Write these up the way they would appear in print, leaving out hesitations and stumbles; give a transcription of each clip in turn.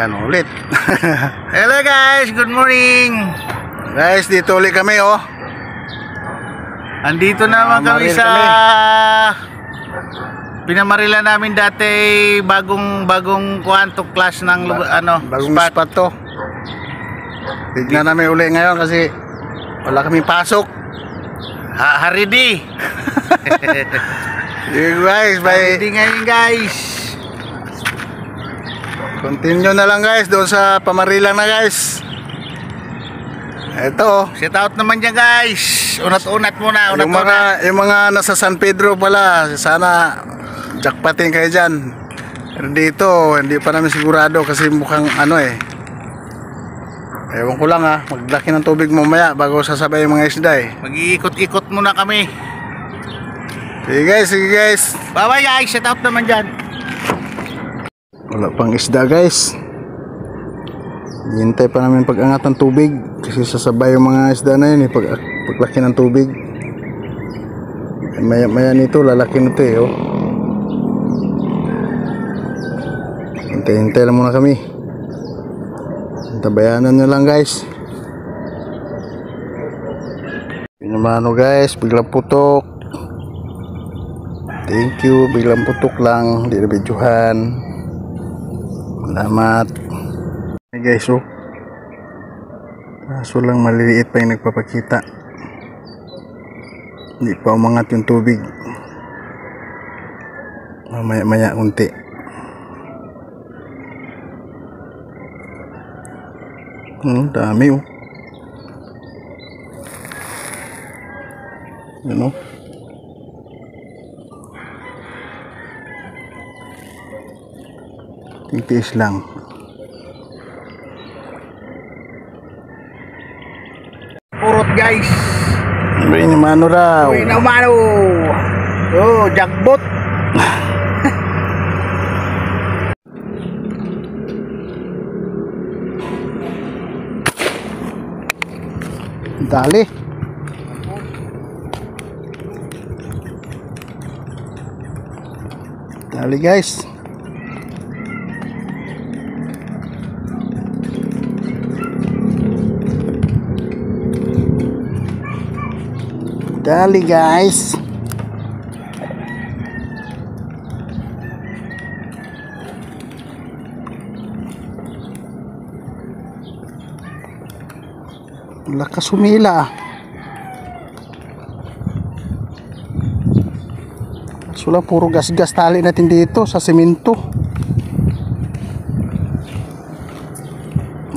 Yan ulit. Hello guys, good morning. Guys, dito ulit kami oh. Andito naman kami sa pinamarila namin dati, bagong kuanto class ng bagong spot to. Tignan namin uli ngayon kasi wala kaming pasok. Haridi. Guys, Haridi ngayon guys. Continue na lang guys doon sa pamarilang na guys. Ito Set out naman dyan guys. Unat-unat muna. yung mga nasa San Pedro pala, sana jackpotin kayo dyan. Pero dito hindi pa namin sigurado kasi mukhang ewan ko lang maglaki ng tubig mamaya bago sasabay yung mga isda Mag-iikot-ikot muna kami. Sige guys. Bye bye guys, set out naman dyan. Wala pang isda guys. Hintay pa namin pag-angat ng tubig kasi sasabay yung mga isda na yun paglaki ng tubig. Maya nito lalaki na ito oh. Hintay lang muna kami. Tabayanan nyo lang guys. Pinamano guys, biglang putok. Thank you, biglang putok lang, hindi na videohan. Salamat. Hey guys oh. Kaso lang maliliit pa yung nagpapakita. Hindi pa umangat yung tubig. Maya unti. Dami oh. Ano? Titis lang. Purot guys. Uy, namano raw. Uy, namano. Oh, jackpot. Dali. Dali guys. Dali guys. Lakas humila. Sula puro gas-gas tali natin dito sa semento.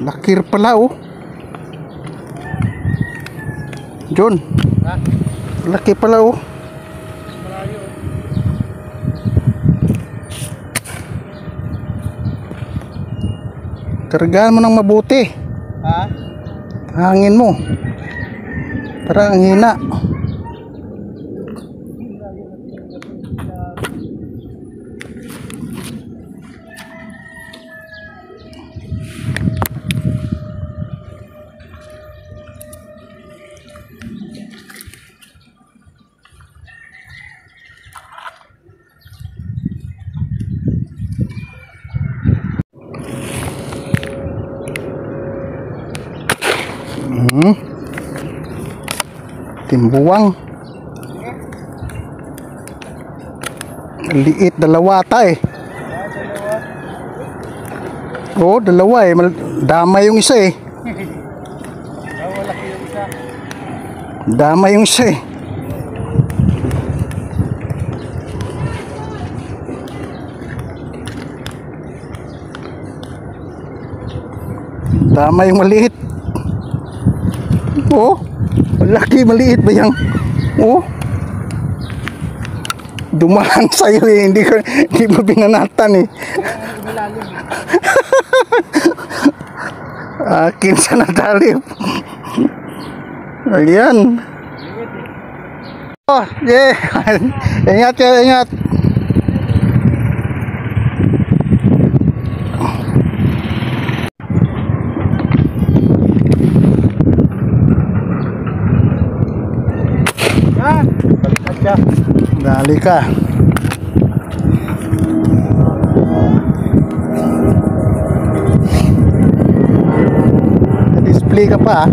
Lakir pala oh. John. Laki pala oh. Kargaan mo ng mabuti. Hangin mo. Parang ang hina. Timbuwang. Liit, dalawa ata Oo, dalawa Damay yung isa Damay yung isa Damay yung maliit. Oh, malaki, maliit ba yan? Oh, dumaan sa'yo hindi mo binanatan Akin sa nadalip. Ayan. Oh, yeah. Ingat ya, ingat. Dali ka. Display ka pa ah.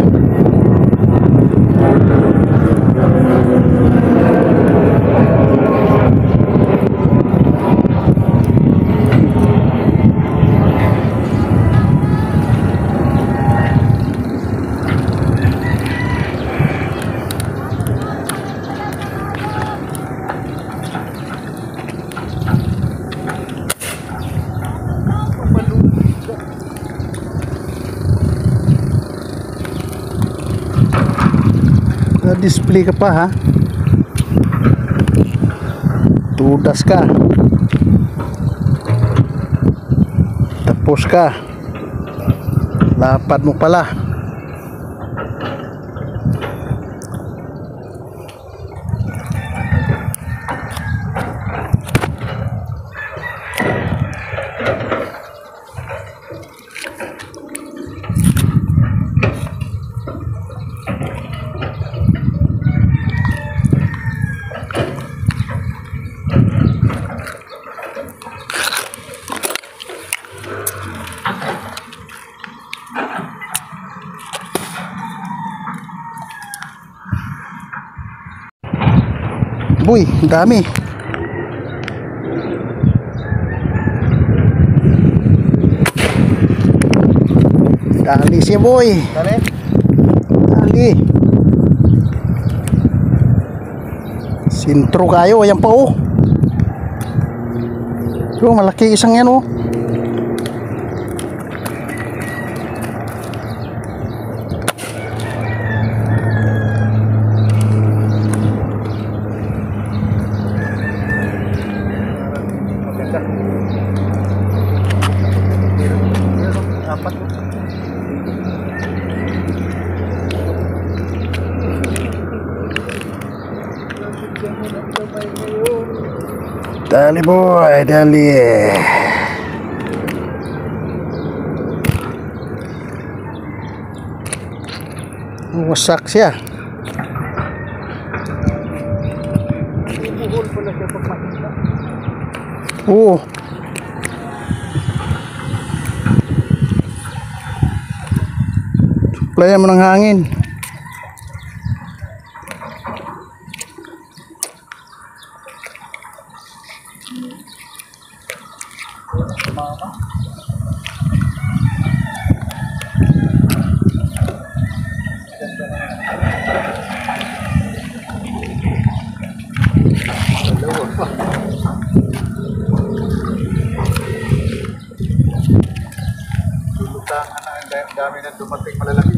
Display ka pa ha. Tudas ka. Tapos ka. Lapad mo pala. Boy, ang dami. Dali siya boy. Dali. Dali. Sintro kayo, ayan pa oh. Yung malaki isang yan oh. Apat. Dali boy, dali. Wasak siya. Buhol pala siya pag makita. Oo. Supplyan mo ng hangin. Dami na dumating malalaki.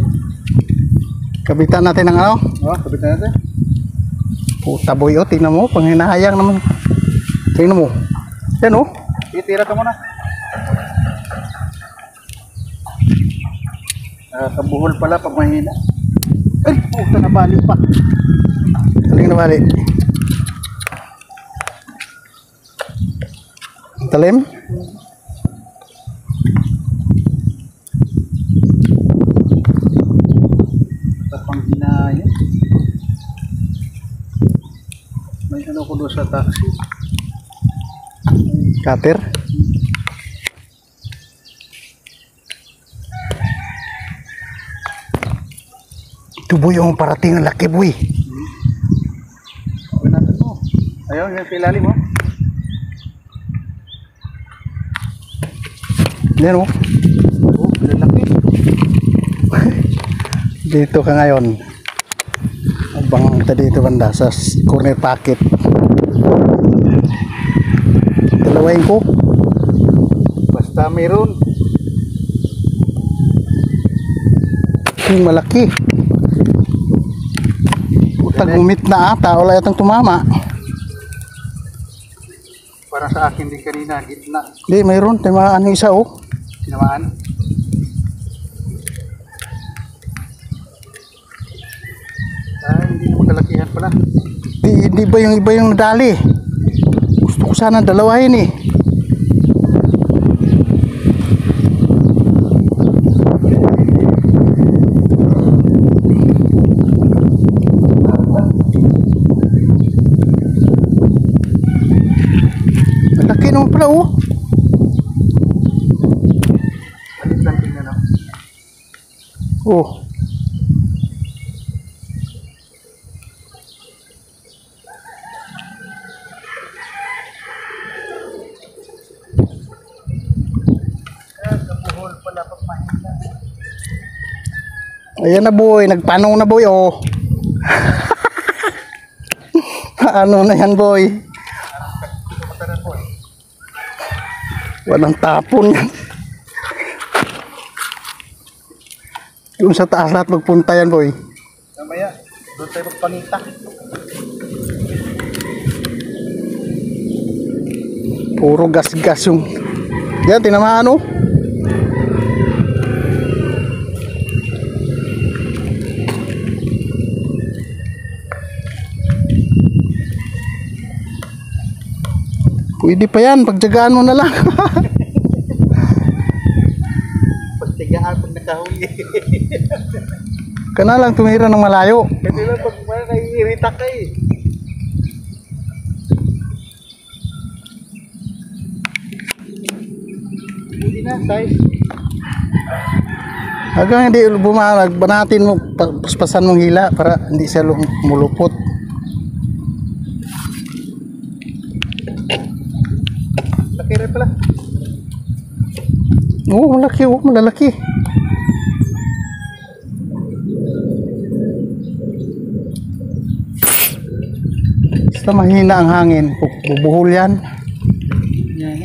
Kabitan natin ng ano? Oh, kabitan natin. Puta boy, oh, tingnan mo, pang hinahayang naman. Tingnan mo. Yan oh. Itira ka muna. Kabuhol pala pag mahina. Ay, puta na balik pa. Taling na bali. Talim? Tapang hinaya. May ano ko doon sa taxi. Cutter? Ito boy, yung parating ang laki boy. Okay natin mo. Ayaw, yung pilalim mo. Yan oh. Oh, lalaki. Dito ka ngayon. Abang kita dito banda sa corner pocket. Dalawain ko. Basta mayroon. Yung malaki. Utag umit na ata. Wala yatang tumama. Para sa akin din kanina, gitna. Hindi, mayroon. Timaan yung isa oh. Tinamaan. Hindi naman kalakihan pala. Di ba yung iba yung nadali? Gusto ko sana dalawahin eh. Malaki naman pala oh. Balik lang tingnan, no? Oh, Ayan na boy, nagpanong na boy oh. Ano na yan boy? Walang tapon yan. Doon sa taas lahat magpunta yan boy. Mamaya, doon tayo magpanita. Puro gas-gas yung... Yan, tinamaan oh. Pwede pa yan, pagtyagaan mo na lang. Pagtigaan pag nakahuli. Kana lang tumira ng malayo. Kasi lang pag naiirita ka eh. Hindi na, size. Hanggang hindi bumanag, banatin mo, paspasan mong hila para hindi siya mulupot. Laki rin pala. Oo, malaki, malalaki. Basta mahina ang hangin, bubuhol yan. Yan.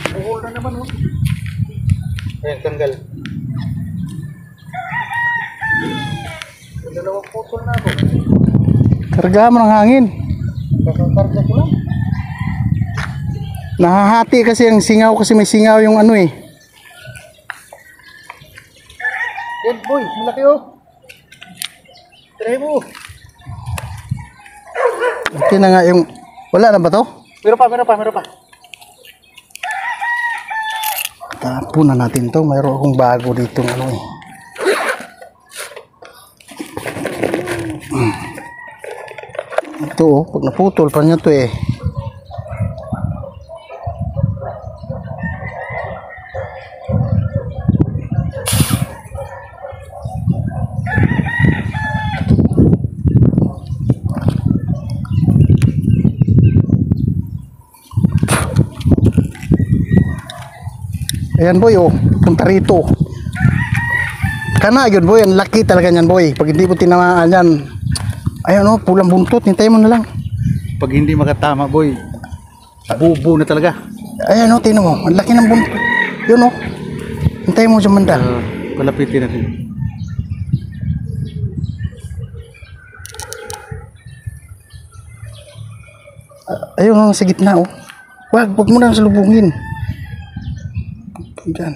Buhol na naman oh. Ayan, tanggal. Dalawang putol na ako. Karga mo ng hangin. Kakakarga ko lang. Nahahati kasi ang singaw kasi may singaw yung ano eh. Yan boy, malaki oh. Try mo. Okay na nga yung... Wala na ba to? Meron pa. Tapon na natin to. Mayroon akong bago dito ano eh. Ito oh, pag naputol pa niya to eh. Ayan boy oh, punta rito. Kana yun boy, ang laki talaga niyan boy. Pag hindi mo tinamaan yan, ayun oh, pulang buntot, hintayin mo na lang. Pag hindi makatama boy, bubo na talaga. Ayan oh, tingnan mo, ang laki ng buntot. Yun oh, hintayin mo sa manda. Palapitin natin. Ayun oh, sa gitna oh. Wag mo nang salubungin. Diyan.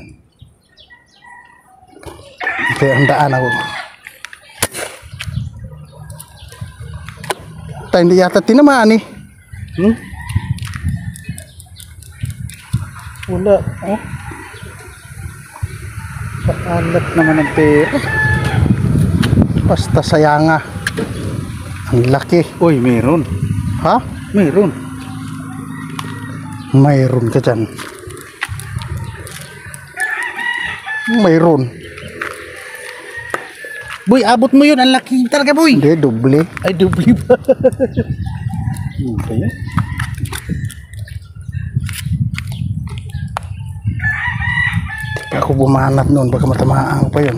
Kaya ang daan ako. Tayo hindi yata tinamaan eh. Wala. Oh. Paalat naman ang pera. Basta sayanga. Ang laki. Uy, meron. Ha? Meron. Mayroon ka dyan. Mayroon. Boy, abot mo yun. Ang laki talaga boy. Hindi, doble. Ay, dubli pa. Okay. Di ako bumanat noon. Baka matamaan ko pa yun.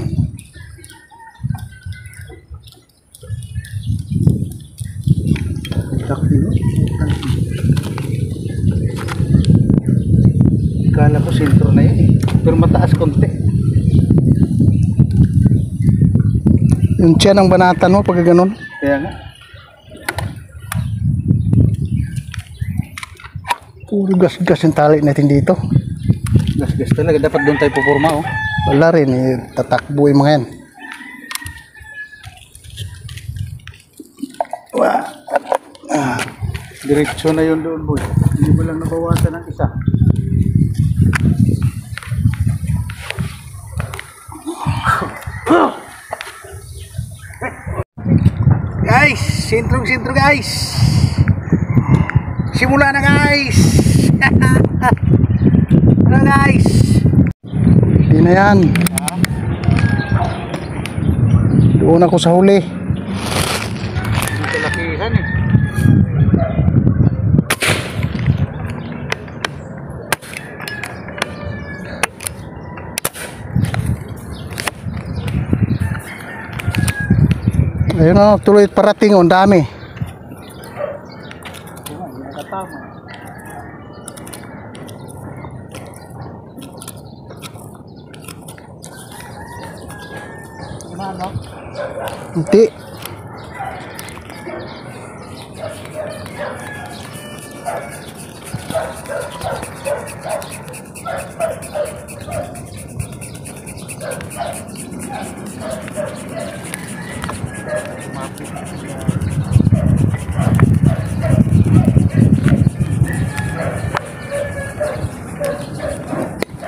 Laki no? Kala ko sentro na yun eh. Pero mataas konti. Yung tiyan ang banatan mo pag ganon. Kaya nga. Puro gas-gas yung tali natin dito. Gas-gas talaga. Dapat doon tayo pupurma oh. Wala rin eh. Tatakbo yung mga yan. Diretso na yun doon boy. Hindi mo lang nabawasan ng isa. Guys, sentro guys. Simula na guys. Ano guys? Hindi na yan. Doon ako sa huli. Hindi kalakihan eh. Ayun o, tuloy parating o, ang dami. Hindi.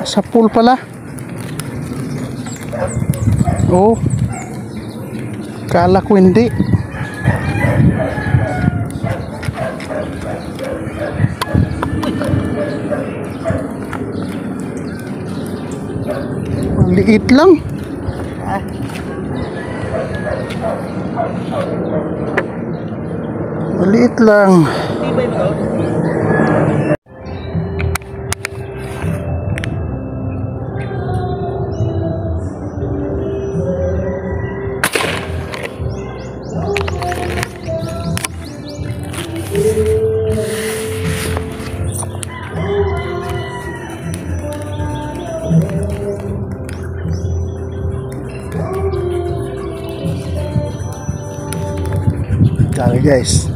Sa pool pala. Oh. Kala ko hindi. Ang liit lang. Maliit lang. Dami guys.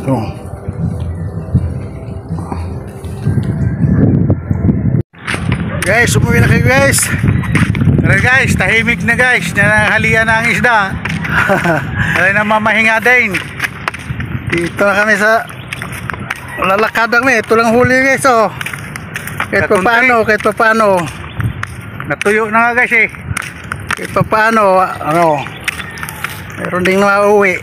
Oh. Guys, umuwi na kayo guys. Pero guys, tahimik na guys. Nanghalian na ang isda. Ay na mamahinga din. Dito na kami sa lalakad kami. Ito lang huli guys oh. Kahit pa paano, kahit pa paano. Natuyo na nga guys eh. Kahit pa paano, ano. Meron ding mauwi.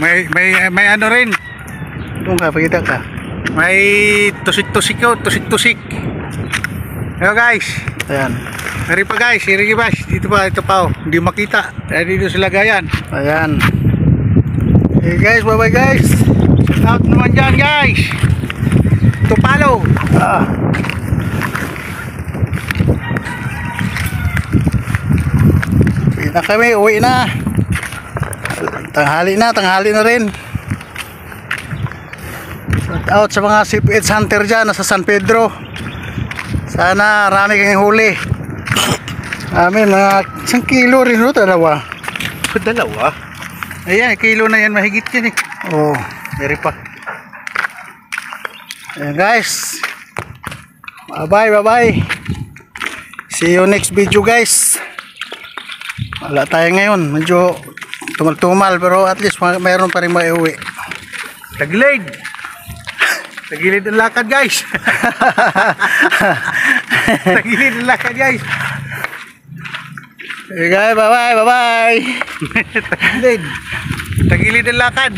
May ano rin. Doon ka, pakita ka. May tusik-tusik yun, tusik-tusik. Hello guys. Ayan. Hari pa guys, hirigi guys. Dito pa, ito pa oh. Hindi makita. Dahil dito sa lagayan. Ayan. Hey guys, bye bye guys. Shout out naman dyan guys. Tupalo. Uwi na kami, uwi na. Tanghali na rin. Shout out sa mga CPH hunter dyan nasa San Pedro. Sana rami kayong huli. Amin, mga 1 kilo rin o, dalawa. Dalawa? Ayan, kilo na yan, mahigit yan eh. Oh, Dari pa. ayan guys. Bye bye. See you next video guys. Wala tayo ngayon, medyo tumal-tumal pero at least mayroon pa rin maiuwi. Tagilid. Tagilid ang lakad guys. Tagilid ang lakad guys. Hey guys, bye bye. Tagilid. Tagilid ang lakad.